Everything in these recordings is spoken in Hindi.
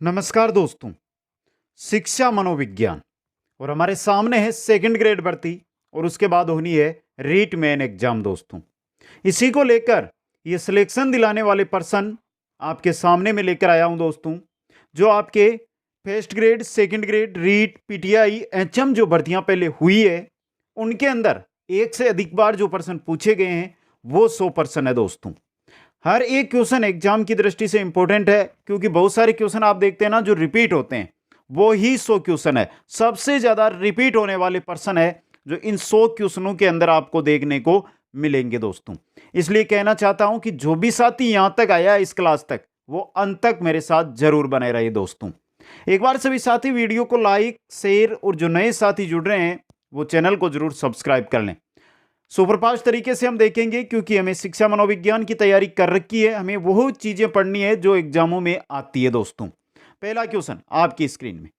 नमस्कार दोस्तों। शिक्षा मनोविज्ञान और हमारे सामने है सेकंड ग्रेड भर्ती और उसके बाद होनी है रीट मेन एग्जाम दोस्तों। इसी को लेकर ये सिलेक्शन दिलाने वाले पर्सन आपके सामने में लेकर आया हूं दोस्तों। जो आपके first grade second grade REET PTI HM जो भर्तियां पहले हुई है उनके अंदर एक से अधिक बार जो पर्सन पूछे गए हैं वो 100% है दोस्तों। हर एक क्वेश्चन एग्जाम की दृष्टि से इंपॉर्टेंट है क्योंकि बहुत सारे क्वेश्चन आप देखते हैं ना जो रिपीट होते हैं वो ही 100 क्वेश्चन है। सबसे ज्यादा रिपीट होने वाले पर्सन है जो इन 100 क्वेश्चनों के अंदर आपको देखने को मिलेंगे दोस्तों। इसलिए कहना चाहता हूं कि जो भी साथी यहां तक आया है इस क्लास तक वो अंत तक मेरे साथ जरूर बने रहे दोस्तों। एक बार सभी साथी वीडियो को लाइक शेयर और जो नए साथी जुड़ रहे हैं वो चैनल को जरूर सब्सक्राइब कर लें। सुपरफास्ट तरीके से हम देखेंगे क्योंकि हमें शिक्षा मनोविज्ञान की तैयारी कर रखी है, हमें वो चीजें पढ़नी है जो एग्जामों में आती है दोस्तों। पहला क्वेश्चन आपकी स्क्रीन में,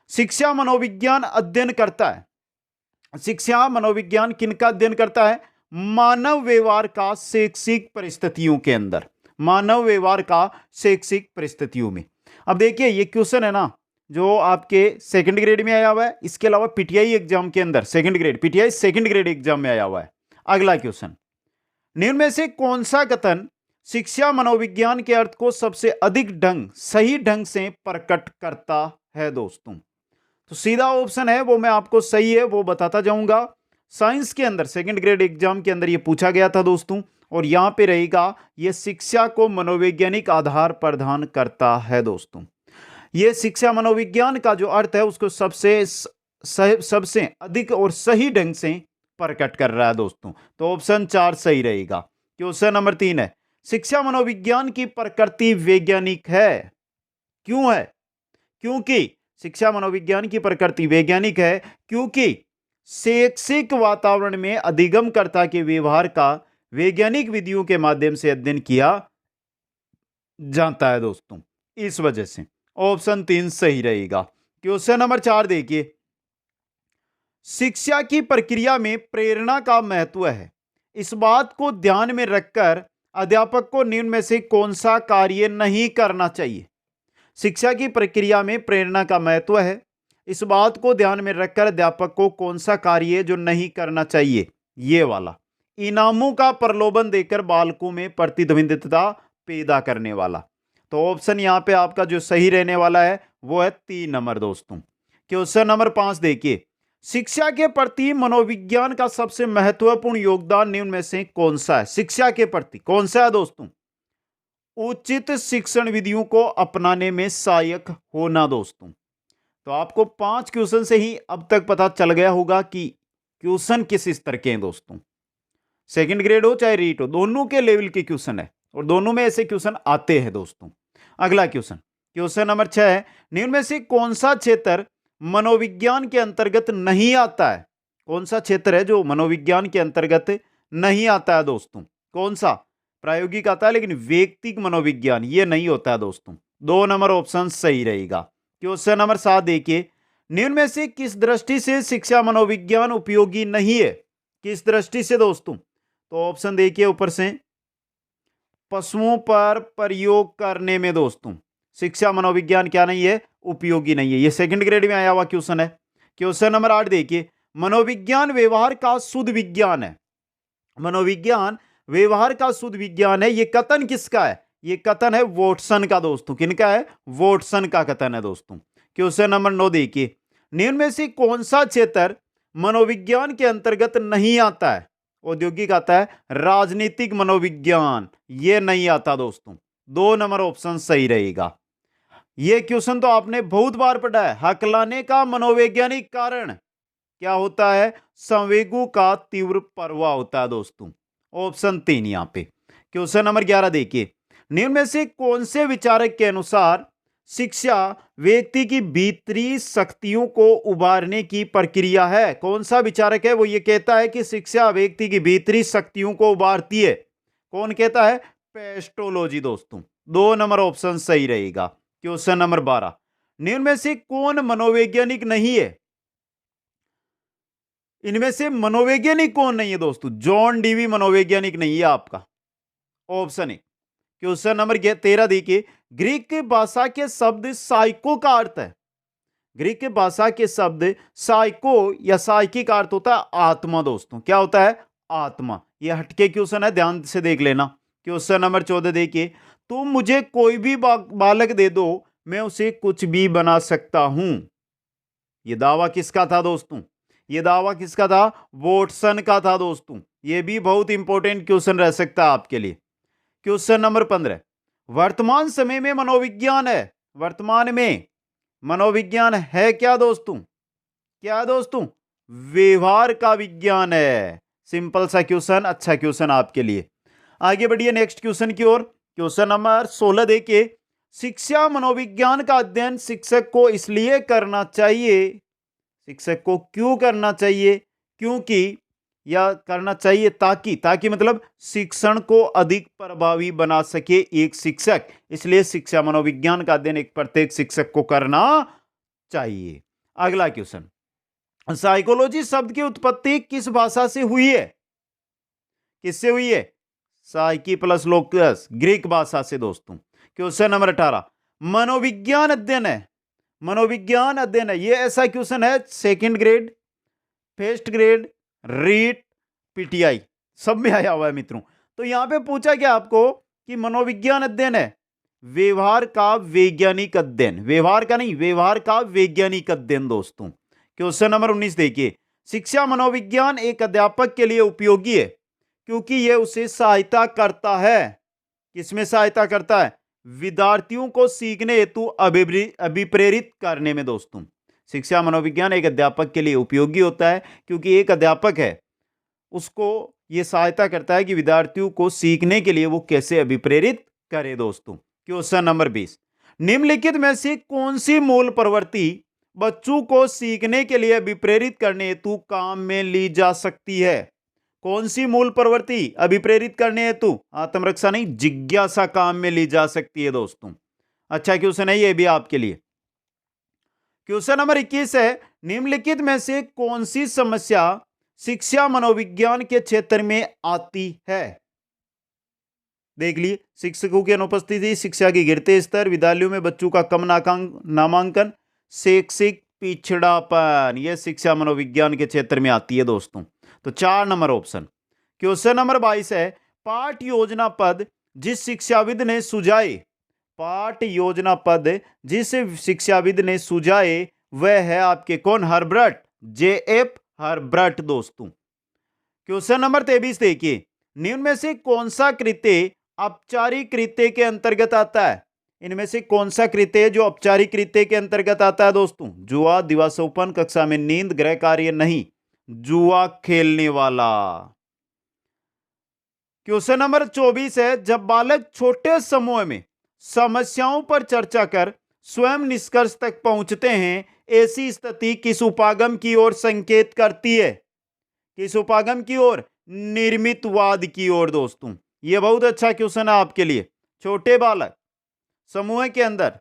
शिक्षा मनोविज्ञान अध्ययन करता है, शिक्षा मनोविज्ञान किनका अध्ययन करता है? मानव व्यवहार का शैक्षिक परिस्थितियों के अंदर, मानव व्यवहार का शैक्षिक परिस्थितियों में। अब देखिए ये क्वेश्चन है ना जो आपके सेकंड ग्रेड में आया हुआ है, इसके अलावा पीटीआई एग्जाम के अंदर second grade PTI second grade exam में आया हुआ है। अगला क्वेश्चन, निम्न में से कौन सा कथन शिक्षा मनोविज्ञान के अर्थ को सबसे अधिक सही ढंग से प्रकट करता है दोस्तों? तो सीधा ऑप्शन है वो मैं आपको सही है वो बताता जाऊंगा। साइंस के अंदर सेकंड ग्रेड एग्जाम के अंदर ये पूछा गया था दोस्तों और यहां पे रहेगा ये शिक्षा को मनोवैज्ञानिक आधार प्रदान करता है दोस्तों। ये शिक्षा मनोविज्ञान का जो अर्थ है उसको सबसे अधिक और सही ढंग से प्रकट कर रहा है दोस्तों। तो ऑप्शन 4 सही रहेगा। क्वेश्चन नंबर 3 है, शिक्षा मनोविज्ञान की प्रकृति वैज्ञानिक है। क्यों है? क्योंकि शिक्षा मनोविज्ञान की प्रकृति वैज्ञानिक है क्योंकि शैक्षिक वातावरण में अधिगमकर्ता के व्यवहार का वैज्ञानिक विधियों के माध्यम से अध्ययन किया जाता है दोस्तों। इस वजह से ऑप्शन 3 सही रहेगा। क्वेश्चन नंबर 4 देखिए, शिक्षा की प्रक्रिया में प्रेरणा का महत्व है। इस बात को ध्यान में रखकर अध्यापक को निम्न में से कौन सा कार्य नहीं करना चाहिए? शिक्षा की प्रक्रिया में प्रेरणा का महत्व है, इस बात को ध्यान में रखकर अध्यापक को कौन सा कार्य जो नहीं करना चाहिए? ये वाला, इनामों का प्रलोभन देकर बालकों में प्रतिद्वंदिता पैदा करने वाला। तो ऑप्शन यहां पे आपका जो सही रहने वाला है वो है 3 नंबर दोस्तों। क्वेश्चन नंबर 5 देखिए, शिक्षा के प्रति मनोविज्ञान का सबसे महत्वपूर्ण योगदान निम्न में से कौन सा है? शिक्षा के प्रति कौन सा है दोस्तों? उचित शिक्षण विधियों को अपनाने में सहायक होना दोस्तों। तो आपको 5 क्वेश्चन से ही अब तक पता चल गया होगा कि क्वेश्चन किस स्तर के हैं दोस्तों। सेकंड ग्रेड हो चाहे रीट हो, दोनों के लेवल के क्वेश्चन है और दोनों में ऐसे क्वेश्चन आते हैं दोस्तों। अगला क्वेश्चन, क्वेश्चन नंबर 6 है, निम्न में से कौन सा क्षेत्र मनोविज्ञान के अंतर्गत नहीं आता है? कौन सा क्षेत्र है जो मनोविज्ञान के अंतर्गत नहीं आता है दोस्तों? कौन सा? प्रायोगिक आता है लेकिन व्यक्तिक मनोविज्ञान ये नहीं होता है दोस्तों। 2 नंबर ऑप्शन सही रहेगा। क्वेश्चन नंबर 7 देखिए, निम्न में से किस दृष्टि से शिक्षा मनोविज्ञान उपयोगी नहीं है? किस दृष्टि से दोस्तों? तो ऑप्शन देखिए ऊपर से, पशुओं पर प्रयोग करने में दोस्तों शिक्षा मनोविज्ञान क्या नहीं है? उपयोगी नहीं है। ये सेकंड ग्रेड में आया हुआ क्वेश्चन है। क्वेश्चन नंबर 8 देखिए, मनोविज्ञान व्यवहार का शुद्ध विज्ञान है। मनोविज्ञान व्यवहार का शुद्ध विज्ञान है, ये कथन किसका है? ये कथन है वॉटसन का दोस्तों। किनका है? वॉटसन का कथन है दोस्तों। क्वेश्चन नंबर 9 देखिए, निम्न में से कौन सा क्षेत्र मनोविज्ञान के अंतर्गत नहीं आता है? औद्योगिक आता है, राजनीतिक मनोविज्ञान ये नहीं आता दोस्तों। 2 नंबर ऑप्शन सही रहेगा। ये क्वेश्चन तो आपने बहुत बार पढ़ा है। हकलाने का मनोवैज्ञानिक कारण क्या होता है? संवेगों का तीव्र प्रवाह होता है दोस्तों। ऑप्शन 3 यहां पे। क्वेश्चन नंबर 11 देखिए, निम्न में से कौन से विचारक के अनुसार शिक्षा व्यक्ति की भीतरी शक्तियों को उभारने की प्रक्रिया है? कौन सा विचारक है वो ये कहता है कि शिक्षा व्यक्ति की भीतरी शक्तियों को उभारती है? कौन कहता है? पेस्टोलॉजी दोस्तों। 2 नंबर ऑप्शन सही रहेगा। क्वेश्चन नंबर 12, निम्न में से कौन मनोवैज्ञानिक नहीं है? इनमें से मनोवैज्ञानिक कौन नहीं है दोस्तों? जॉन डीवी मनोवैज्ञानिक नहीं है आपका। Option A. क्वेश्चन नंबर 13 देखिए, ग्रीक भाषा के शब्द साइको का अर्थ है, ग्रीक भाषा के शब्द साइको या साइकी का अर्थ होता है आत्मा दोस्तों। क्या होता है? आत्मा। यह हटके क्वेश्चन है, ध्यान से देख लेना। क्वेश्चन नंबर 14 देखिए, तुम मुझे कोई भी बालक दे दो, मैं उसे कुछ भी बना सकता हूं। यह दावा किसका था दोस्तों? यह दावा किसका था? वॉटसन का था दोस्तों। यह भी बहुत इंपॉर्टेंट क्वेश्चन रह सकता है आपके लिए। क्वेश्चन नंबर 15, वर्तमान समय में मनोविज्ञान है, वर्तमान में मनोविज्ञान है क्या दोस्तों? क्या है दोस्तों? व्यवहार का विज्ञान है। सिंपल सा क्वेश्चन, अच्छा क्वेश्चन आपके लिए। आगे बढ़िए नेक्स्ट क्वेश्चन की ओर। क्वेश्चन नंबर 16 देखिए, शिक्षा मनोविज्ञान का अध्ययन शिक्षक को इसलिए करना चाहिए, शिक्षक को क्यों करना चाहिए? क्योंकि, या करना चाहिए ताकि, ताकि मतलब शिक्षण को अधिक प्रभावी बना सके एक शिक्षक, इसलिए शिक्षा मनोविज्ञान का अध्ययन एक प्रत्येक शिक्षक को करना चाहिए। अगला क्वेश्चन, साइकोलॉजी शब्द की उत्पत्ति किस भाषा से हुई है? किससे हुई है? साइकी प्लस लोकस, ग्रीक भाषा से दोस्तों। क्वेश्चन नंबर 18, मनोविज्ञान अध्ययन है, मनोविज्ञान अध्ययन है, यह ऐसा क्वेश्चन है second grade, first grade, REET, PTI सब में आया हुआ है मित्रों। तो यहां पे पूछा क्या आपको कि मनोविज्ञान अध्ययन है व्यवहार का वैज्ञानिक अध्ययन, व्यवहार का नहीं, व्यवहार का वैज्ञानिक अध्ययन दोस्तों। क्वेश्चन नंबर 19 देखिए, शिक्षा मनोविज्ञान एक अध्यापक के लिए उपयोगी है क्योंकि यह उसे सहायता करता है, किसमें सहायता करता है? विद्यार्थियों को सीखने हेतु अभिप्रेरित करने में दोस्तों। शिक्षा मनोविज्ञान एक अध्यापक के लिए उपयोगी होता है क्योंकि एक अध्यापक है, उसको यह सहायता करता है कि विद्यार्थियों को सीखने के लिए वो कैसे अभिप्रेरित करे दोस्तों। क्वेश्चन नंबर 20, निम्नलिखित में से कौन सी मूल प्रवृत्ति बच्चों को सीखने के लिए अभिप्रेरित करने हेतु काम में ली जा सकती है? कौन सी मूल प्रवृत्ति अभिप्रेरित करने हेतु, आत्मरक्षा नहीं, जिज्ञासा काम में ली जा सकती है दोस्तों। अच्छा क्वेश्चन है ये भी आपके लिए। क्वेश्चन नंबर 21 है, निम्नलिखित में से कौन सी समस्या शिक्षा मनोविज्ञान के क्षेत्र में आती है? देख लिए, शिक्षकों की अनुपस्थिति, शिक्षा के गिरते स्तर, विद्यालयों में बच्चों का कम नामांकन, शैक्षिक पिछड़ापन, यह शिक्षा मनोविज्ञान के क्षेत्र में आती है दोस्तों। तो 4 नंबर ऑप्शन। क्वेश्चन नंबर 22 है, पाठ योजना पद जिस शिक्षाविद ने सुझाए, पाठ योजना पद जिस शिक्षाविद ने सुझाए वह है आपके कौन? हर्बर्ट, JF हर्बर्ट दोस्तों। क्वेश्चन नंबर 23 देखिए, निम्न में से कौन सा कृत्य औपचारिक कृत्य के अंतर्गत आता है? इनमें से कौन सा कृत्य जो औपचारिक कृत्य के अंतर्गत आता है दोस्तों? जुआ, दिवास्वप्न, कक्षा में नींद, गृह कार्य नहीं, जुआ खेलने वाला। क्वेश्चन नंबर 24 है, जब बालक छोटे समूह में समस्याओं पर चर्चा कर स्वयं निष्कर्ष तक पहुंचते हैं, ऐसी स्थिति किस उपागम की ओर संकेत करती है? किस उपागम की ओर? निर्मितवाद की ओर दोस्तों। यह बहुत अच्छा क्वेश्चन है आपके लिए। छोटे बालक समूह के अंदर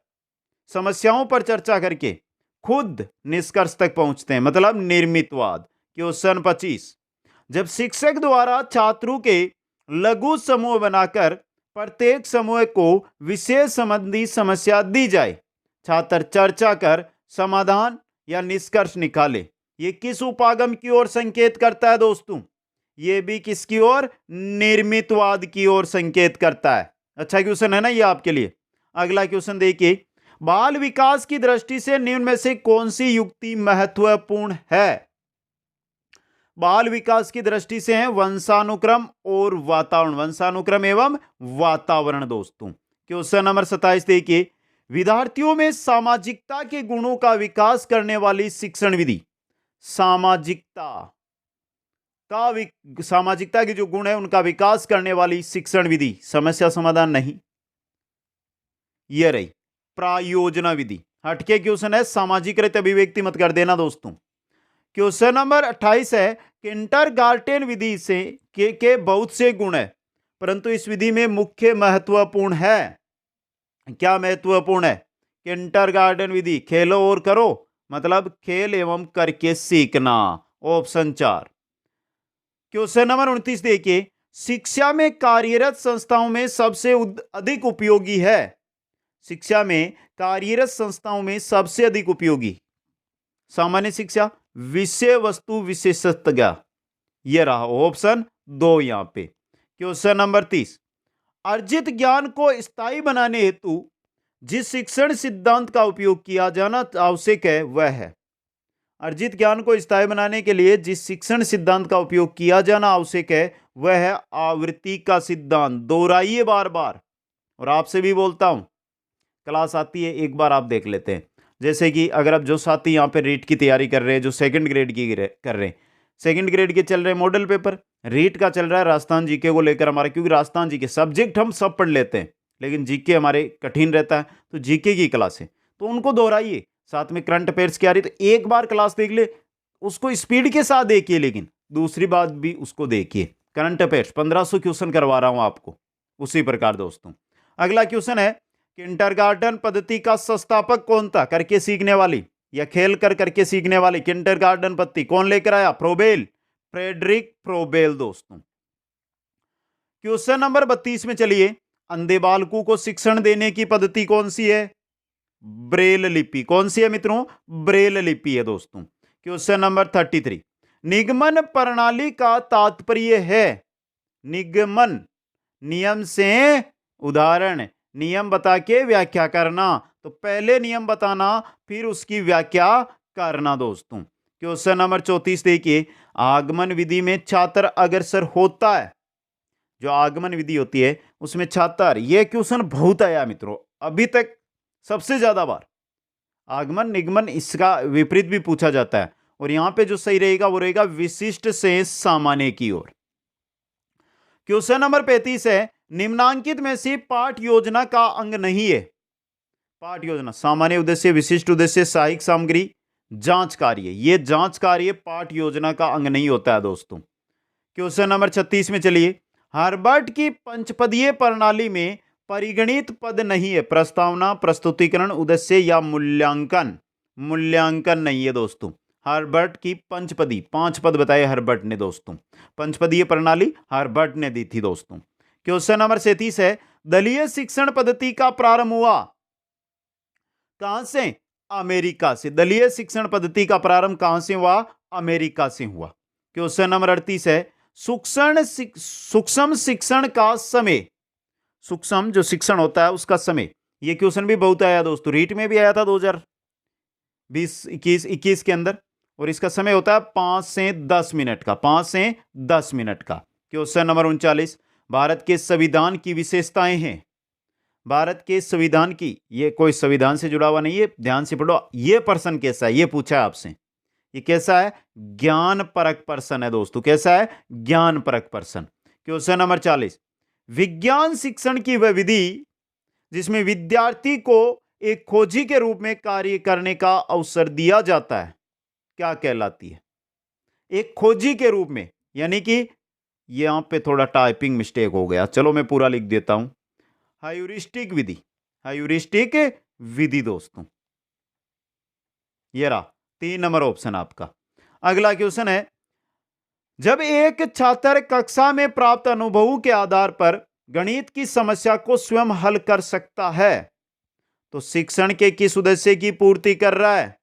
समस्याओं पर चर्चा करके खुद निष्कर्ष तक पहुंचते हैं, मतलब निर्मितवाद। क्वेश्चन 25, जब शिक्षक द्वारा छात्रों के लघु समूह बनाकर प्रत्येक समूह को विशेष संबंधी समस्या दी जाए, छात्र चर्चा कर समाधान या निष्कर्ष निकाले, ये किस उपागम की ओर संकेत करता है दोस्तों? ये भी किसकी ओर? निर्मितवाद की ओर संकेत करता है। अच्छा क्वेश्चन है ना ये आपके लिए। अगला क्वेश्चन देखिए, बाल विकास की दृष्टि से निम्न में से कौन सी युक्ति महत्वपूर्ण है? बाल विकास की दृष्टि से है वंशानुक्रम और वातावरण, वंशानुक्रम एवं वातावरण दोस्तों। क्वेश्चन नंबर 27 देखिए, विद्यार्थियों में सामाजिकता के गुणों का विकास करने वाली शिक्षण विधि, सामाजिकता के जो गुण है उनका विकास करने वाली शिक्षण विधि, समस्या समाधान नहीं, यह रही प्रायोजना विधि। हटके क्वेश्चन है, सामाजिक अभिव्यक्ति मत कर देना दोस्तों। क्वेश्चन नंबर 28 है, किंडरगार्टन विधि से के बहुत से गुण है, परंतु इस विधि में मुख्य महत्वपूर्ण है, क्या महत्वपूर्ण है? किंडरगार्टन विधि, खेलो और करो, मतलब खेल एवं करके सीखना, ऑप्शन 4। क्वेश्चन नंबर 29 देखिए, शिक्षा में कार्यरत संस्थाओं में सबसे अधिक उपयोगी है? शिक्षा में कार्यरत संस्थाओं में सबसे अधिक उपयोगी सामान्य शिक्षा, विषय वस्तु विशेषज्ञ, यह रहा ऑप्शन 2 यहां पे। क्वेश्चन नंबर 30, अर्जित ज्ञान को स्थायी बनाने हेतु जिस शिक्षण सिद्धांत का उपयोग किया जाना आवश्यक है वह है। अर्जित ज्ञान को स्थायी बनाने के लिए जिस शिक्षण सिद्धांत का उपयोग किया जाना आवश्यक है वह है आवृत्ति का सिद्धांत। दोहराइए बार बार, और आपसे भी बोलता हूं, क्लास आती है एक बार आप देख लेते हैं। जैसे कि अगर आप जो साथी यहाँ पे रीट की तैयारी कर रहे हैं, जो सेकंड ग्रेड की कर रहे हैं, सेकंड ग्रेड के चल रहे मॉडल पेपर, रीट का चल रहा है राजस्थान जीके को लेकर हमारा, क्योंकि राजस्थान जीके सब्जेक्ट हम सब पढ़ लेते हैं लेकिन जीके हमारे कठिन रहता है, तो जीके की क्लास है तो उनको दोहराइए। साथ में करंट अफेयर्स की आ रही तो एक बार क्लास देख ले, उसको स्पीड के साथ देखिए, लेकिन दूसरी बात भी उसको देखिए। करंट अफेयर्स 1500 क्वेश्चन करवा रहा हूं आपको उसी प्रकार दोस्तों। अगला क्वेश्चन है, किंडरगार्टन पद्धति का संस्थापक कौन था? करके सीखने वाली या खेल कर करके सीखने वाली किंडरगार्टन पद्धति कौन लेकर आया? प्रोबेल, फ्रेडरिक प्रोबेल दोस्तों। क्वेश्चन नंबर 32 में चलिए, अंधे बालकों को शिक्षण देने की पद्धति कौन सी है? ब्रेल लिपि। कौन सी है मित्रों? ब्रेल लिपि है दोस्तों। क्वेश्चन नंबर 33, निगमन प्रणाली का तात्पर्य है? निगमन, नियम से उदाहरण, नियम बता के व्याख्या करना। तो पहले नियम बताना फिर उसकी व्याख्या करना दोस्तों। क्वेश्चन नंबर 34 देखिए, आगमन विधि में छात्र अग्रसर होता है। जो आगमन विधि होती है उसमें छात्र, यह क्वेश्चन बहुत आया मित्रों अभी तक सबसे ज्यादा बार। आगमन निगमन इसका विपरीत भी पूछा जाता है, और यहां पे जो सही रहेगा वो रहेगा विशिष्ट से सामान्य की ओर। क्वेश्चन नंबर 35 है, निम्नांकित में से पाठ योजना का अंग नहीं है। पाठ योजना सामान्य उद्देश्य, विशिष्ट उद्देश्य, सहायक सामग्री, जांच कार्य, ये जांच कार्य पाठ योजना का अंग नहीं होता है दोस्तों। क्वेश्चन नंबर 36 में चलिए, हार्वर्ड की पंचपदीय प्रणाली में परिगणित पद नहीं है। प्रस्तावना, प्रस्तुतिकरण, उद्देश्य या मूल्यांकन? मूल्यांकन नहीं है दोस्तों। हार्वर्ड की पंचपदी, 5 पद बताए हार्वर्ड ने दोस्तों। पंचपदीय प्रणाली हार्वर्ड ने दी थी दोस्तों। क्वेश्चन नंबर 37 है, दलीय शिक्षण पद्धति का प्रारंभ हुआ कहां से? अमेरिका से। दलीय शिक्षण पद्धति का प्रारंभ कहां से हुआ? अमेरिका से हुआ। क्वेश्चन नंबर 38 है, सूक्ष्म शिक्षण का समय, सूक्ष्म जो शिक्षण होता है उसका समय। यह क्वेश्चन भी बहुत आया दोस्तों, रीट में भी आया था 2020-21 के अंदर, और इसका समय होता है 5 से 10 मिनट का, 5 से 10 मिनट का। क्वेश्चन नंबर 39, भारत के संविधान की विशेषताएं हैं। भारत के संविधान की, ये कोई संविधान से जुड़ा हुआ नहीं है, ध्यान से पढ़ो। ये पर्सन कैसा है, ये पूछा है आपसे। ये कैसा है? ज्ञान परक पर्सन है दोस्तों। कैसा है? ज्ञान परक पर्सन। क्वेश्चन नंबर 40, विज्ञान शिक्षण की वह विधि जिसमें विद्यार्थी को एक खोजी के रूप में कार्य करने का अवसर दिया जाता है, क्या कहलाती है? एक खोजी के रूप में, यानी कि यहां पे थोड़ा टाइपिंग मिस्टेक हो गया, चलो मैं पूरा लिख देता हूं। ह्यूरिस्टिक विधि, ह्यूरिस्टिक विधि दोस्तों। ये रहा 3 नंबर ऑप्शन आपका। अगला क्वेश्चन है, जब एक छात्र कक्षा में प्राप्त अनुभवों के आधार पर गणित की समस्या को स्वयं हल कर सकता है तो शिक्षण के किस उद्देश्य की पूर्ति कर रहा है?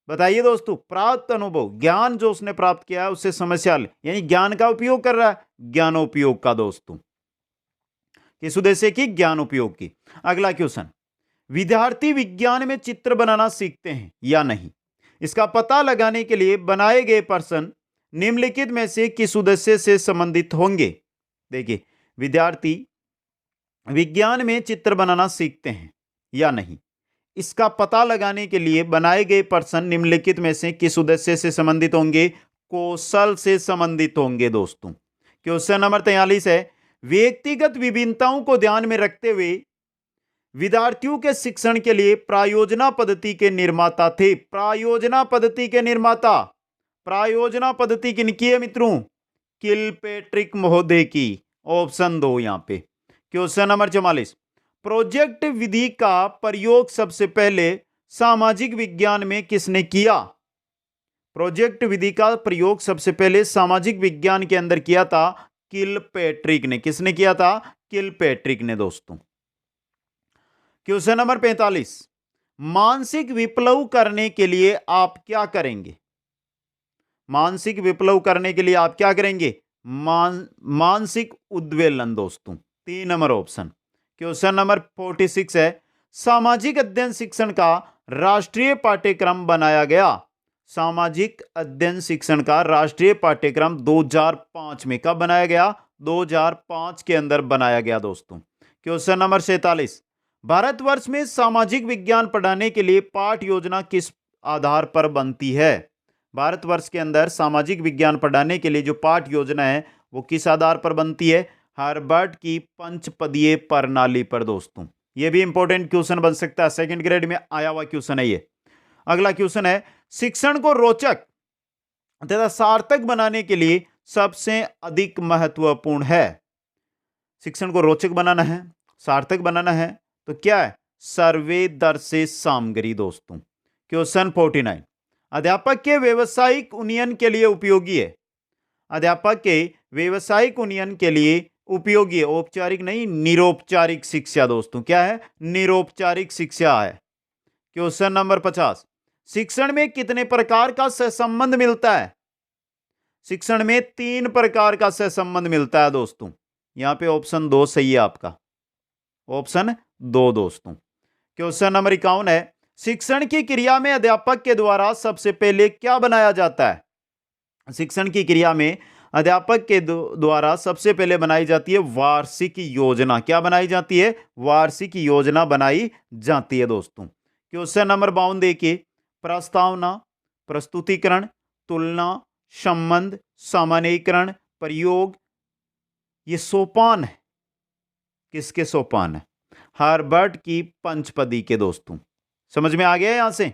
बताइए दोस्तों। प्राप्त अनुभव, ज्ञान जो उसने प्राप्त किया है उससे समस्या हल, यानी ज्ञान का उपयोग कर रहा है, ज्ञानोपयोग का दोस्तों। किस उद्देश्य की? ज्ञान उपयोग की। अगला क्वेश्चन, विद्यार्थी विज्ञान में चित्र बनाना सीखते हैं या नहीं? इसका पता लगाने के लिए बनाए गए प्रश्न निम्नलिखित में से किस उद्देश्य से संबंधित होंगे? देखिए, विद्यार्थी विज्ञान में चित्र बनाना सीखते हैं या नहीं, इसका पता लगाने के लिए बनाए गए प्रश्न निम्नलिखित में से किस उद्देश्य से संबंधित होंगे? कौशल से संबंधित होंगे दोस्तों। क्वेश्चन नंबर 43 है, व्यक्तिगत विभिन्नताओं को ध्यान में रखते हुए विद्यार्थियों के शिक्षण के लिए प्रायोजना पद्धति के निर्माता थे। प्रायोजना पद्धति के निर्माता, प्रायोजना पद्धति किनकी है मित्रों? किलपेट्रिक महोदय की। ऑप्शन 2 यहां पे। क्वेश्चन नंबर 44, प्रोजेक्ट विधि का प्रयोग सबसे पहले सामाजिक विज्ञान में किसने किया? प्रोजेक्ट विधि का प्रयोग सबसे पहले सामाजिक विज्ञान के अंदर किया था किलपैट्रिक ने। किसने किया था? किलपैट्रिक ने दोस्तों। क्वेश्चन नंबर 45, मानसिक विप्लव करने के लिए आप क्या करेंगे? मानसिक विप्लव करने के लिए आप क्या करेंगे? मानसिक उद्वेलन दोस्तों, 3 नंबर ऑप्शन। क्वेश्चन नंबर 46 है, सामाजिक अध्ययन शिक्षण का राष्ट्रीय पाठ्यक्रम बनाया गया। सामाजिक अध्ययन शिक्षण का राष्ट्रीय पाठ्यक्रम 2005 में कब बनाया गया? 2005 के अंदर बनाया गया दोस्तों। क्वेश्चन नंबर 47, भारतवर्ष में सामाजिक विज्ञान पढ़ाने के लिए पाठ योजना किस आधार पर बनती है? भारतवर्ष के अंदर सामाजिक विज्ञान पढ़ाने के लिए जो पाठ योजना है वो किस आधार पर बनती है? हार्वर्ड की पंचपदीय प्रणाली पर दोस्तों। ये भी इंपॉर्टेंट क्वेश्चन बन सकता है, सेकंड ग्रेड में आया हुआ क्वेश्चन है ये। अगला क्वेश्चन है, शिक्षण को रोचक तथा सार्थक बनाने के लिए सबसे अधिक महत्वपूर्ण है। शिक्षण को रोचक बनाना है, सार्थक बनाना है, तो क्या है? सर्वेदर्शी सामग्री दोस्तों। क्वेश्चन 49, अध्यापक के व्यवसायिक उन्नयन के लिए उपयोगी है। अध्यापक के व्यवसायिक उन्नयन के लिए उपयोगी है, औपचारिक नहीं, निरौपचारिक शिक्षा दोस्तों। क्या है? निरौपचारिक शिक्षा है। क्वेश्चन नंबर 50, शिक्षण में कितने प्रकार का सहसंबंध मिलता है? शिक्षण में 3 प्रकार का सहसंबंध मिलता है दोस्तों। यहां पे ऑप्शन 2 सही है आपका, ऑप्शन 2 दोस्तों। क्वेश्चन नंबर 51 है, शिक्षण की क्रिया में अध्यापक के द्वारा सबसे पहले क्या बनाया जाता है? शिक्षण की क्रिया में अध्यापक के द्वारा सबसे पहले बनाई जाती है वार्षिक योजना। क्या बनाई जाती है? वार्षिक योजना बनाई जाती है दोस्तों। क्वेश्चन नंबर 52 देखिए, प्रस्तावना, प्रस्तुतिकरण, तुलना, संबंध, सामान्यीकरण, प्रयोग, ये सोपान है। किसके सोपान है? हार्वर्ड की पंचपदी के दोस्तों। समझ में आ गया यहां से?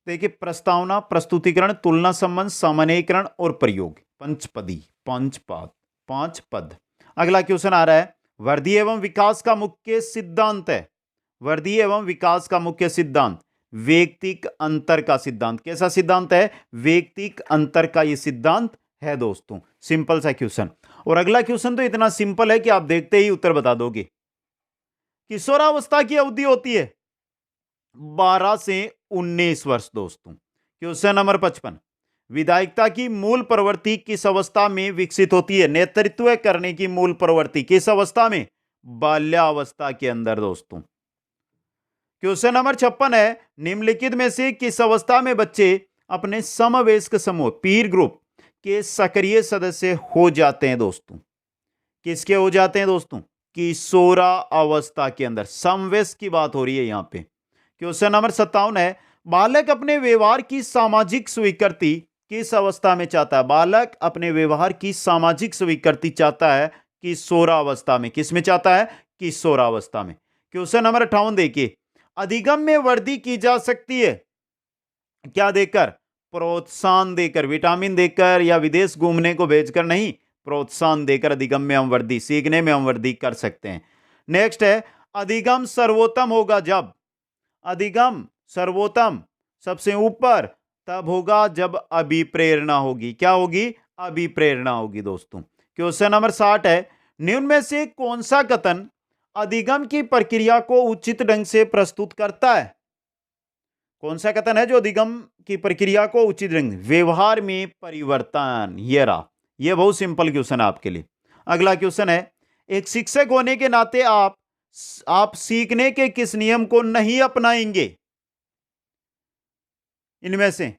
देखिए, प्रस्तावना, प्रस्तुतिकरण, तुलना, संबंध, सामान्यीकरण और प्रयोग, पंचपदी, 5 पद। अगला क्वेश्चन आ रहा है, वृद्धि एवं विकास का मुख्य सिद्धांत है। वृद्धि एवं विकास का मुख्य सिद्धांत वैयक्तिक अंतर का सिद्धांत। कैसा सिद्धांत है? वैयक्तिक अंतर का यह सिद्धांत है दोस्तों। सिंपल सा क्वेश्चन। और अगला क्वेश्चन तो इतना सिंपल है कि आप देखते ही उत्तर बता दोगे। किशोरावस्था की अवधि होती है 12 से 19 वर्ष दोस्तों। क्वेश्चन नंबर 55, विधायिकता की मूल प्रवृत्ति किस अवस्था में विकसित होती है? नेतृत्व करने की मूल प्रवृत्ति किस अवस्था में? बाल्यावस्था के अंदर दोस्तों। क्वेश्चन नंबर 56 है, निम्नलिखित में से किस अवस्था में बच्चे अपने समवयस्क समूह पीर ग्रुप के सक्रिय सदस्य हो जाते हैं दोस्तों? किसके हो जाते हैं दोस्तों? किशोरा अवस्था के अंदर। समवयस्क की बात हो रही है यहां पे। क्वेश्चन नंबर 57 है, बालक अपने व्यवहार की सामाजिक स्वीकृति किस अवस्था में चाहता है? बालक अपने व्यवहार की सामाजिक स्वीकृति चाहता है किशोरावस्था में। किस में चाहता है? किशोरावस्था में। क्वेश्चन नंबर 58 देखिए, अधिगम में वृद्धि की जा सकती है क्या देकर? प्रोत्साहन देकर, विटामिन देकर या विदेश घूमने को भेजकर नहीं, प्रोत्साहन देकर अधिगम में हम वृद्धि, सीखने में हम वृद्धि कर सकते हैं। नेक्स्ट है, अधिगम सर्वोत्तम होगा जब? अधिगम सर्वोत्तम सबसे ऊपर तब होगा जब अभिप्रेरणा होगी। क्या होगी? अभिप्रेरणा होगी दोस्तों। क्वेश्चन नंबर 60 है, निम्न में से कौन सा कथन अधिगम की प्रक्रिया को उचित ढंग से प्रस्तुत करता है? कौन सा कथन है जो अधिगम की प्रक्रिया को उचित ढंग? व्यवहार में परिवर्तन। ये रहा, ये बहुत सिंपल क्वेश्चन है आपके लिए। अगला क्वेश्चन है, एक शिक्षक होने के नाते आप सीखने के किस नियम को नहीं अपनाएंगे? इनमें से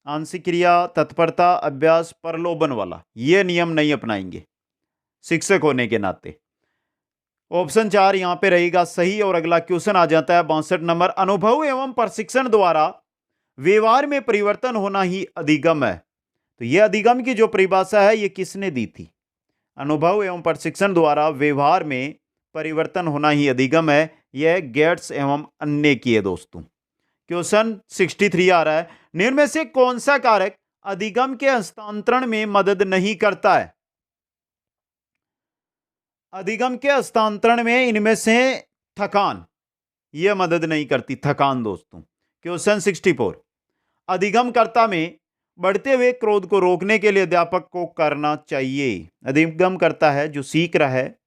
आंशिक क्रिया, तत्परता, अभ्यास, प्रलोभन वाला, यह नियम नहीं अपनाएंगे शिक्षक होने के नाते। ऑप्शन 4 यहां पे रहेगा सही। और अगला क्वेश्चन आ जाता है 62 नंबर, अनुभव एवं प्रशिक्षण द्वारा व्यवहार में परिवर्तन होना ही अधिगम है। तो यह अधिगम की जो परिभाषा है ये किसने दी थी? अनुभव एवं प्रशिक्षण द्वारा व्यवहार में परिवर्तन होना ही अधिगम है, यह गेट्स एवं अन्य की है दोस्तों। क्वेश्चन 63 आ रहा है, निम्न में से कौन सा कारक अधिगम के हस्तांतरण में मदद नहीं करता है? अधिगम के हस्तांतरण में इनमें से थकान, यह मदद नहीं करती, थकान दोस्तों। क्वेश्चन 64, अधिगमकर्ता में बढ़ते हुए क्रोध को रोकने के लिए अध्यापक को करना चाहिए। अधिगम करता है, जो सीख रहा है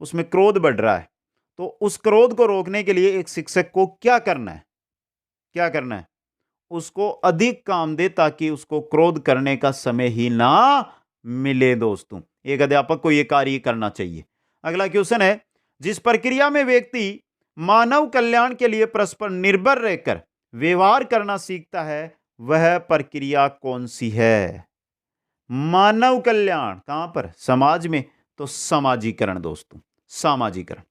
उसमें क्रोध बढ़ रहा है, तो उस क्रोध को रोकने के लिए एक शिक्षक को क्या करना है? क्या करना है? उसको अधिक काम दे ताकि उसको क्रोध करने का समय ही ना मिले दोस्तों। एक अध्यापक को यह कार्य करना चाहिए। अगला क्वेश्चन है, जिस प्रक्रिया में व्यक्ति मानव कल्याण के लिए परस्पर निर्भर रहकर व्यवहार करना सीखता है, वह प्रक्रिया कौन सी है? मानव कल्याण कहां पर? समाज में, तो समाजीकरण दोस्तों, सामाजीकरण।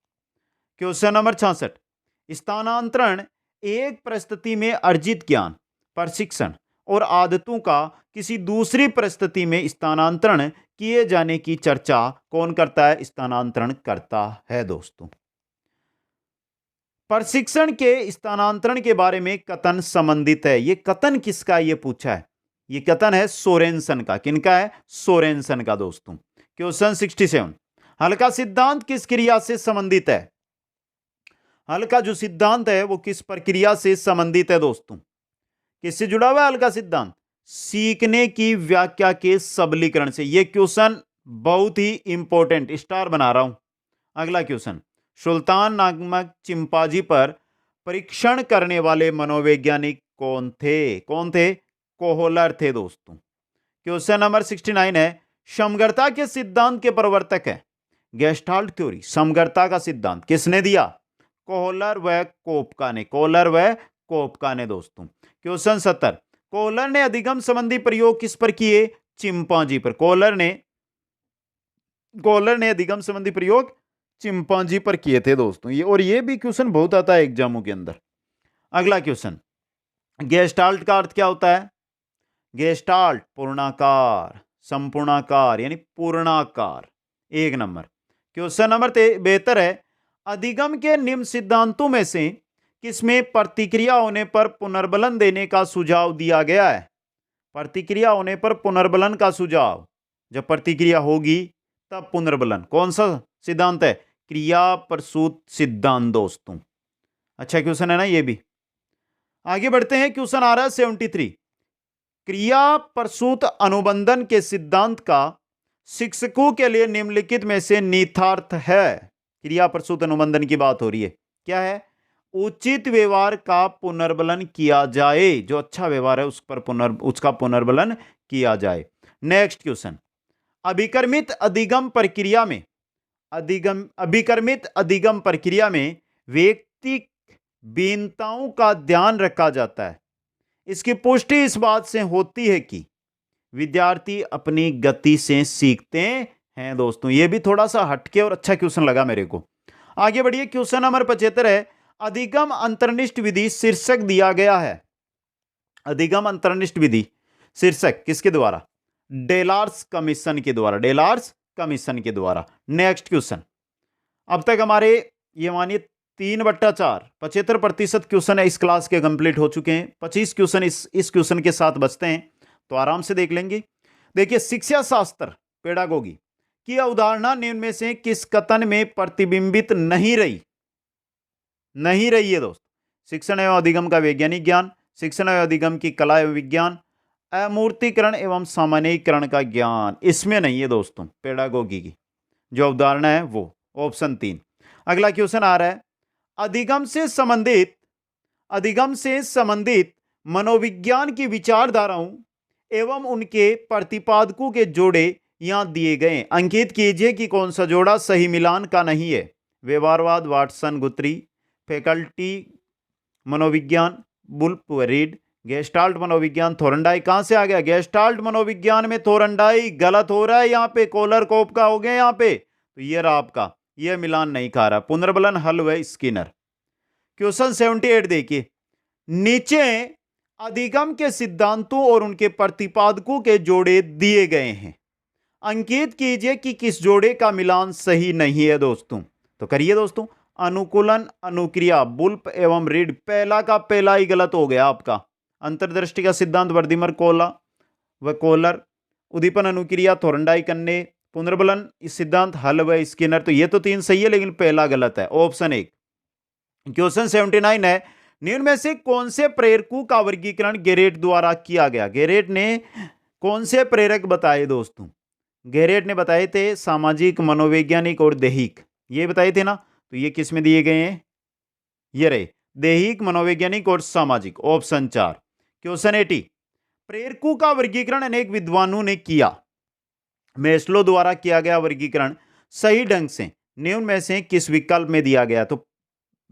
क्वेश्चन नंबर 66, स्थानांतरण एक परिस्थिति में अर्जित ज्ञान, प्रशिक्षण और आदतों का किसी दूसरी परिस्थिति में स्थानांतरण किए जाने की चर्चा कौन करता है? स्थानांतरण करता है दोस्तों। प्रशिक्षण के स्थानांतरण के बारे में कथन संबंधित है। यह कथन किसका है? यह पूछा है। यह कथन है सोरेनसन का। किनका है? सोरेनसन का दोस्तों। क्वेश्चन 67, हल का सिद्धांत किस क्रिया से संबंधित है? हल का जो सिद्धांत है वो किस प्रक्रिया से संबंधित है दोस्तों? किससे जुड़ा हुआ है हल का सिद्धांत? सीखने की व्याख्या के सबलीकरण से। यह क्वेश्चन बहुत ही इंपॉर्टेंट, स्टार बना रहा हूं। अगला क्वेश्चन, सुल्तान नामक चिंपांजी पर परीक्षण करने वाले मनोवैज्ञानिक कौन थे? कौन थे? कोहलर थे दोस्तों। क्वेश्चन नंबर 69 है, समग्रता के सिद्धांत के प्रवर्तक है गेस्टाल्ट थ्योरी। समग्रता का सिद्धांत किसने दिया? कोहलर व कोपका ने। कोहलर व कोपका ने दोस्तों। क्वेश्चन 70, कोहलर ने अधिगम संबंधी प्रयोग किस पर किए? चिंपांजी पर। कोहलर ने अधिगम संबंधी प्रयोग चिंपांजी पर किए थे दोस्तों। ये भी क्वेश्चन बहुत आता है एग्जामों के अंदर। अगला क्वेश्चन, गेस्टाल्ट का अर्थ क्या होता है? गेस्टाल्ट पूर्णाकार, संपूर्णाकार यानी पूर्णाकार। 1 नंबर। क्वेश्चन नंबर 72 है, अधिगम के निम्न सिद्धांतों में से किसमें प्रतिक्रिया होने पर पुनर्बलन देने का सुझाव दिया गया है? प्रतिक्रिया होने पर पुनर्बलन का सुझाव, जब प्रतिक्रिया होगी तब पुनर्बलन। कौन सा सिद्धांत है? क्रिया प्रसूत सिद्धांत दोस्तों। अच्छा क्वेश्चन है ना ये भी। आगे बढ़ते हैं, क्वेश्चन आ रहा है 73, क्रिया प्रसूत अनुबंधन के सिद्धांत का शिक्षकों के लिए निम्नलिखित में से निहितार्थ है। क्रिया प्रसूत अनुबंधन की बात हो रही है। क्या है? उचित व्यवहार का पुनर्बलन किया जाए। जो अच्छा व्यवहार है उसका पुनर्बलन किया जाए। नेक्स्ट क्वेश्चन, अभिकर्मित अधिगम प्रक्रिया में व्यक्ति भिन्नताओं का ध्यान रखा जाता है। इसकी पुष्टि इस बात से होती है कि विद्यार्थी अपनी गति से सीखते हैं दोस्तों। यह भी थोड़ा सा हटके और अच्छा क्वेश्चन लगा मेरे को। आगे बढ़िए, क्वेश्चन नंबर 75 है, अधिगम अंतर्निष्ठ विधि शीर्षक दिया गया है। अधिगम अंतर्निष्ठ विधि शीर्षक किसके द्वारा? डेलार्स कमीशन के द्वारा। डेलार्स कमीशन के द्वारा। नेक्स्ट क्वेश्चन, अब तक हमारे ये मानिए 3/4 75% क्वेश्चन है इस क्लास के कंप्लीट हो चुके हैं। 25 क्वेश्चन इस क्वेश्चन के साथ बचते हैं, तो आराम से देख लेंगे। देखिए, शिक्षा शास्त्र पेडागोगी की अवधारणा निम्न में से किस कथन में प्रतिबिंबित नहीं रही है दोस्त? शिक्षण एवं अधिगम का वैज्ञानिक ज्ञान, शिक्षण एवं अधिगम की कला एवं विज्ञान, अमूर्तीकरण एवं सामान्यीकरण का ज्ञान, इसमें नहीं है दोस्तों। पेडागोगी की जो अवधारणा है वो ऑप्शन 3। अगला क्वेश्चन आ रहा है, अधिगम से संबंधित मनोविज्ञान की विचारधाराओं एवं उनके प्रतिपादकों के जोड़े यहां दिए गए। अंकित कीजिए कि कौन सा जोड़ा सही मिलान का नहीं है। व्यवहारवाद वाटसन गुथरी, फैकल्टी मनोविज्ञान वुल्फ व रीड, गेस्टाल्ट मनोविज्ञान थोरनडाई। कहां से आ गया? गेस्टाल्ट मनोविज्ञान में थोरनडाई गलत हो रहा है यहां पे, कोहलर कोपका हो गया यहां पे, तो ये रहा आपका, यह मिलान नहीं खा रहा। पुनर्बलन हल व स्किनर। क्वेश्चन 78 देखिए, नीचे अधिगम के सिद्धांतों और उनके प्रतिपादकों के जोड़े दिए गए हैं। अंकित कीजिए कि किस जोड़े का मिलान सही नहीं है दोस्तों। तो करिए दोस्तों। अनुकूलन अनुक्रिया वुल्फ एवं रीड, पहला का पहला ही गलत हो गया आपका। अंतर्दृष्टि का सिद्धांत वर्दिमर कोहलर, उद्दीपन अनुक्रिया थोरनडाई कन्ने, पुनर्बलन इस सिद्धांत हल व स्किनर। तो ये तो 3 सही है लेकिन पहला गलत है, ऑप्शन 1। क्वेश्चन 79 है, निम्न में से कौन से प्रेरकों का वर्गीकरण गेरेट द्वारा किया गया? गेरेट ने कौन से प्रेरक बताए दोस्तों? गेरेट ने बताए थे सामाजिक, मनोवैज्ञानिक और दैहिक, ये बताए थे ना। तो ये किस में दिए गए हैं? ये रहे, दैहिक, मनोवैज्ञानिक और सामाजिक, ऑप्शन 4। क्वेश्चन 80, प्रेरकों का वर्गीकरण अनेक विद्वानों ने किया, मेस्लो द्वारा किया गया वर्गीकरण सही ढंग से निम्न में से किस विकल्प में दिया गया? तो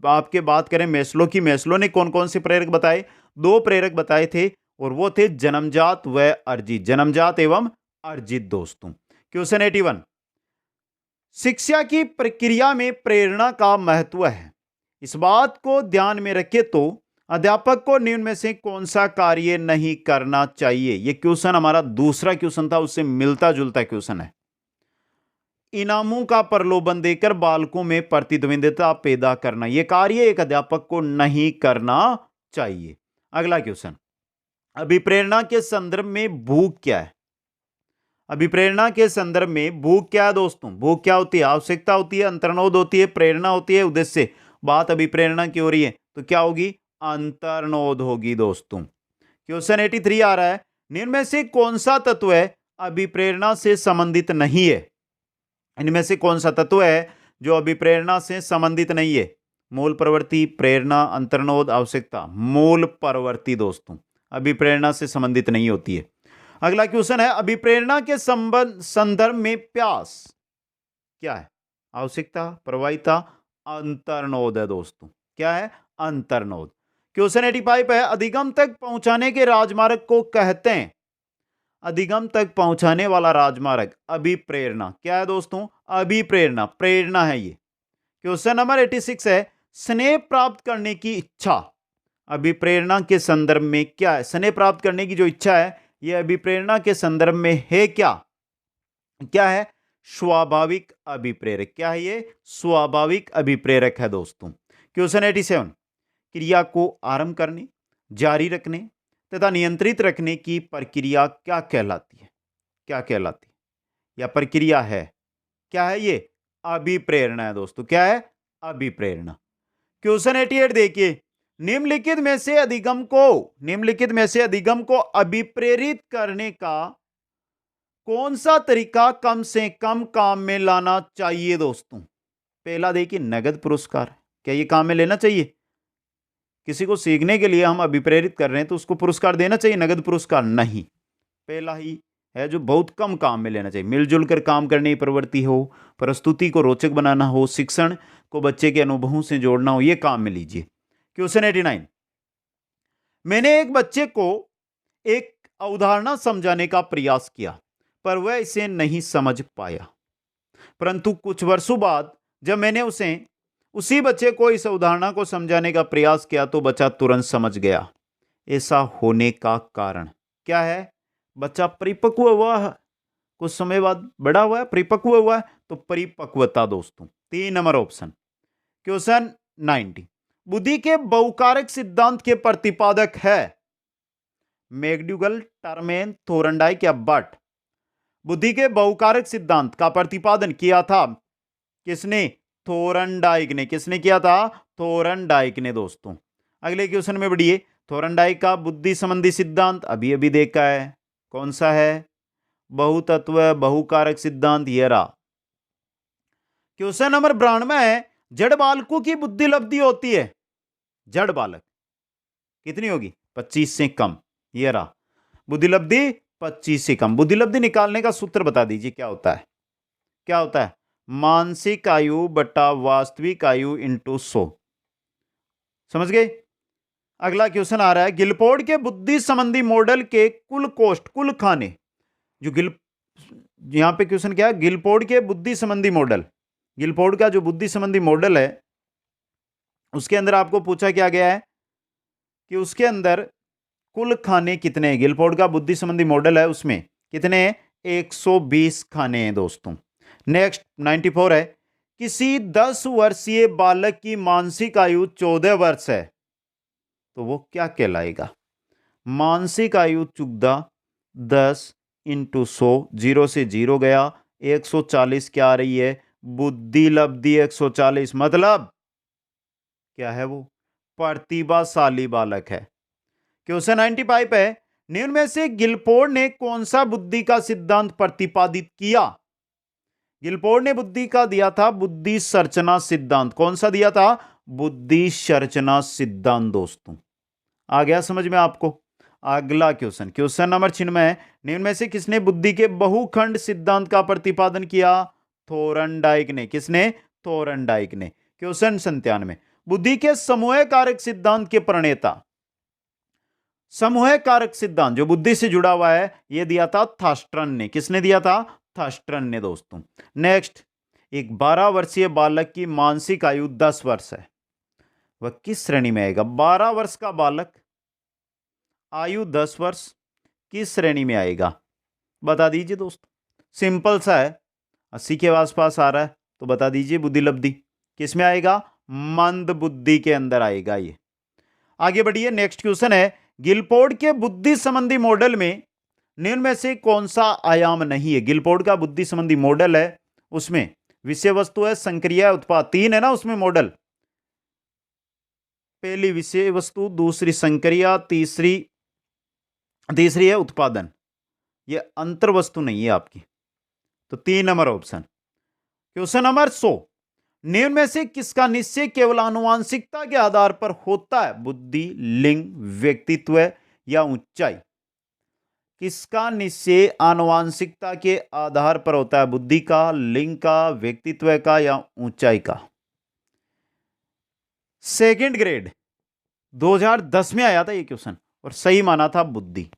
आपके बात करें मेस्लो की, मेस्लो ने कौन कौन से प्रेरक बताए? 2 प्रेरक बताए थे और वो थे जन्मजात व अर्जित, जन्मजात एवं अर्जित दोस्तों। क्वेश्चन 81, शिक्षा की प्रक्रिया में प्रेरणा का महत्व है, इस बात को ध्यान में रखें तो अध्यापक को निम्न में से कौन सा कार्य नहीं करना चाहिए? यह क्वेश्चन हमारा दूसरा क्वेश्चन था, उससे मिलता जुलता क्वेश्चन है। इनामों का प्रलोभन देकर बालकों में प्रतिद्वंदिता पैदा करना, यह कार्य एक अध्यापक को नहीं करना चाहिए। अगला क्वेश्चन, अभिप्रेरणा के संदर्भ में भूख क्या है? अभिप्रेरणा के संदर्भ में भूख क्या है दोस्तों? भूख क्या होती है? आवश्यकता होती है, अंतर्नोद होती है, प्रेरणा होती है, उद्देश्य। बात अभिप्रेरणा की हो रही है तो क्या होगी? अंतर्नोद होगी दोस्तों। क्वेश्चन 83 आ रहा है, निम्न में से कौन सा तत्व है अभिप्रेरणा से संबंधित नहीं है? इनमें से कौन सा तत्व है जो अभिप्रेरणा से संबंधित नहीं है? मूल प्रवृत्ति, प्रेरणा, अंतर्नोद, आवश्यकता। मूल प्रवृत्ति दोस्तों अभिप्रेरणा से संबंधित नहीं होती है। अगला क्वेश्चन है, अभिप्रेरणा के संदर्भ में प्यास क्या है? आवश्यकता, प्रवाहिता, अंतर्नोद है दोस्तों। क्या है? अंतर्नोद। क्वेश्चन 85 है, अधिगम तक पहुंचाने के राजमार्ग को कहते हैं, अधिगम तक पहुंचाने वाला राजमार्ग अभिप्रेरणा। क्या है दोस्तों? अभिप्रेरणा, प्रेरणा है ये। क्वेश्चन नंबर 86 है, स्नेह प्राप्त करने की इच्छा अभिप्रेरणा के संदर्भ में क्या है? स्नेह प्राप्त करने की जो इच्छा है यह अभिप्रेरणा के संदर्भ में है क्या? क्या है? स्वाभाविक अभिप्रेरक। क्या है ये? स्वाभाविक अभिप्रेरक है दोस्तों। क्वेश्चन 87, क्रिया को आरंभ करने, जारी रखने तथा नियंत्रित रखने की प्रक्रिया क्या कहलाती है? क्या कहलाती है? या प्रक्रिया है? क्या है ये? अभिप्रेरणा है दोस्तों। क्या है? अभिप्रेरणा। क्वेश्चन 88 देखिए, निम्नलिखित में से अधिगम को अभिप्रेरित करने का कौन सा तरीका कम से कम काम में लाना चाहिए दोस्तों? पहला देखिए, नगद पुरस्कार। क्या ये काम में लेना चाहिए? किसी को सीखने के लिए हम अभिप्रेरित कर रहे हैं तो उसको पुरस्कार देना चाहिए, नगद पुरस्कार नहीं। पहला ही है जो बहुत कम काम में लेना चाहिए, मिलजुल कर काम करने की प्रवृत्ति हो, प्रस्तुति को रोचक बनाना हो, शिक्षण को बच्चे के अनुभवों से जोड़ना हो, ये काम में लीजिए। क्वेश्चन 89, मैंने एक बच्चे को एक अवधारणा समझाने का प्रयास किया पर वह इसे नहीं समझ पाया, परंतु कुछ वर्षों बाद जब मैंने उसी बच्चे को इस अवधारणा को समझाने का प्रयास किया तो बच्चा तुरंत समझ गया। ऐसा होने का कारण क्या है? बच्चा परिपक्व हुआ है, कुछ समय बाद बड़ा हुआ है, परिपक्व हुआ है, तो परिपक्वता दोस्तों। 3 नंबर ऑप्शन। क्वेश्चन 90, बुद्धि के बहुकारक सिद्धांत के प्रतिपादक है मैकडूगल, टर्मेन, थोरनडाइक या बट? बुद्धि के बहुकारक सिद्धांत का प्रतिपादन किया था किसने? थोरनडाइक ने। किसने किया था? थोरनडाइक ने दोस्तों। अगले क्वेश्चन में बढ़िए, थोरनडाइक का बुद्धि संबंधी सिद्धांत अभी अभी देखा है, कौन सा है? बहुतत्व बहुकारक सिद्धांत, ये रहा। क्वेश्चन नंबर 92 है, जड़ बालकों की बुद्धि लब्धि होती है, जड़ बालक कितनी होगी? 25 से कम, ये रहा। बुद्धि लब्धि 25 से कम। बुद्धि लब्धि निकालने का सूत्र बता दीजिए, क्या होता है? क्या होता है? मानसिक आयु बटा वास्तविक आयु इंटू 100। समझ गए? अगला क्वेश्चन आ रहा है, गिलफोर्ड के बुद्धि संबंधी मॉडल के कुल कोष्ठ, कुल खाने, जो यहां पे क्वेश्चन क्या है? गिलफोर्ड के बुद्धि संबंधी मॉडल, गिलफोर्ड का जो बुद्धि संबंधी मॉडल है उसके अंदर आपको पूछा क्या गया है कि उसके अंदर कुल खाने कितने हैं? गिलफोर्ड का बुद्धि संबंधी मॉडल है, उसमें कितने हैं? 120 खाने हैं दोस्तों। नेक्स्ट 94 है, किसी 10 वर्षीय बालक की मानसिक आयु 14 वर्ष है तो वो क्या कहलाएगा? मानसिक आयु 14, 10 इंटू 100, 0 से 0 गया, 140 क्या आ रही है? बुद्धि लब्धि 140, मतलब क्या है वो? प्रतिभाशाली बालक है। क्वेश्चन 95 है, निम्न में से गिलफोर्ड ने कौन सा बुद्धि का सिद्धांत प्रतिपादित किया? गिलफोर्ड ने बुद्धि का दिया था बुद्धि संरचना सिद्धांत। कौन सा दिया था? बुद्धि संरचना सिद्धांत। दोस्तों आ गया समझ में आपको? अगला क्वेश्चन, क्वेश्चन नंबर 96 है, निम्न में से किसने बुद्धि के बहुखंड सिद्धांत का प्रतिपादन किया? थोरनडाइक ने। किसने? थोरनडाइक ने। क्वेश्चन 97, बुद्धि के समूह कारक सिद्धांत के प्रणेता। समूह कारक सिद्धांत जो बुद्धि से जुड़ा हुआ है, यह दिया था थर्स्टन ने। किसने दिया था? थर्स्टन ने। दोस्तों नेक्स्ट, एक 12 वर्षीय बालक की मानसिक आयु 10 वर्ष है, वह किस श्रेणी में आएगा? 12 वर्ष का बालक, आयु 10 वर्ष, किस श्रेणी में आएगा? बता दीजिए दोस्तों। सिंपल सा है, 80 के आसपास आ रहा है, तो बता दीजिए बुद्धि लब्धि किस में आएगा? मंद बुद्धि के अंदर आएगा ये। आगे बढ़िए, नेक्स्ट क्वेश्चन है, गिलफोर्ड के बुद्धि संबंधी मॉडल में निम्न में से कौन सा आयाम नहीं है? गिलफोर्ड का बुद्धि संबंधी मॉडल है, उसमें विषय वस्तु है, संक्रिया, उत्पाद, 3 है ना उसमें मॉडल। पहली विषय वस्तु, दूसरी संक्रिया, तीसरी है उत्पादन। ये अंतर वस्तु नहीं है आपकी, तो 3 नंबर ऑप्शन। क्वेश्चन नंबर 100, निम्न में से किसका निश्चय केवल आनुवांशिकता के आधार पर होता है? बुद्धि, लिंग, व्यक्तित्व या ऊंचाई? किसका निश्चय आनुवांशिकता के आधार पर होता है? बुद्धि का, लिंग का, व्यक्तित्व का या ऊंचाई का? सेकंड ग्रेड 2010 में आया था ये क्वेश्चन और सही माना था बुद्धि।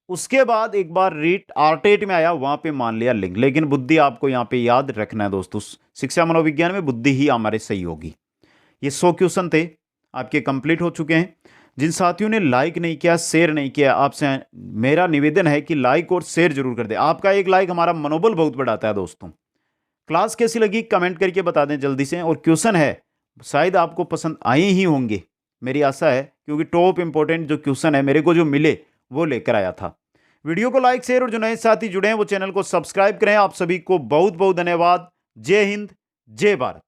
उसके बाद एक बार रीट आर्टेट में आया, वहां पे मान लिया लिंग, लेकिन बुद्धि आपको यहां पे याद रखना है दोस्तों। शिक्षा मनोविज्ञान में बुद्धि ही हमारे सही होगी। ये 100 क्वेश्चन थे, आपके कंप्लीट हो चुके हैं। जिन साथियों ने लाइक नहीं किया, शेयर नहीं किया, आपसे मेरा निवेदन है कि लाइक और शेयर जरूर कर दें। आपका एक लाइक हमारा मनोबल बहुत बढ़ाता है दोस्तों। क्लास कैसी लगी कमेंट करके बता दें जल्दी से। और क्वेश्चन है शायद आपको पसंद आए ही होंगे, मेरी आशा है, क्योंकि टॉप इंपॉर्टेंट जो क्वेश्चन है मेरे को जो मिले वो लेकर आया था। वीडियो को लाइक, शेयर और जो नए साथी जुड़े हैं वो चैनल को सब्सक्राइब करें। आप सभी को बहुत बहुत धन्यवाद। जय हिंद, जय भारत।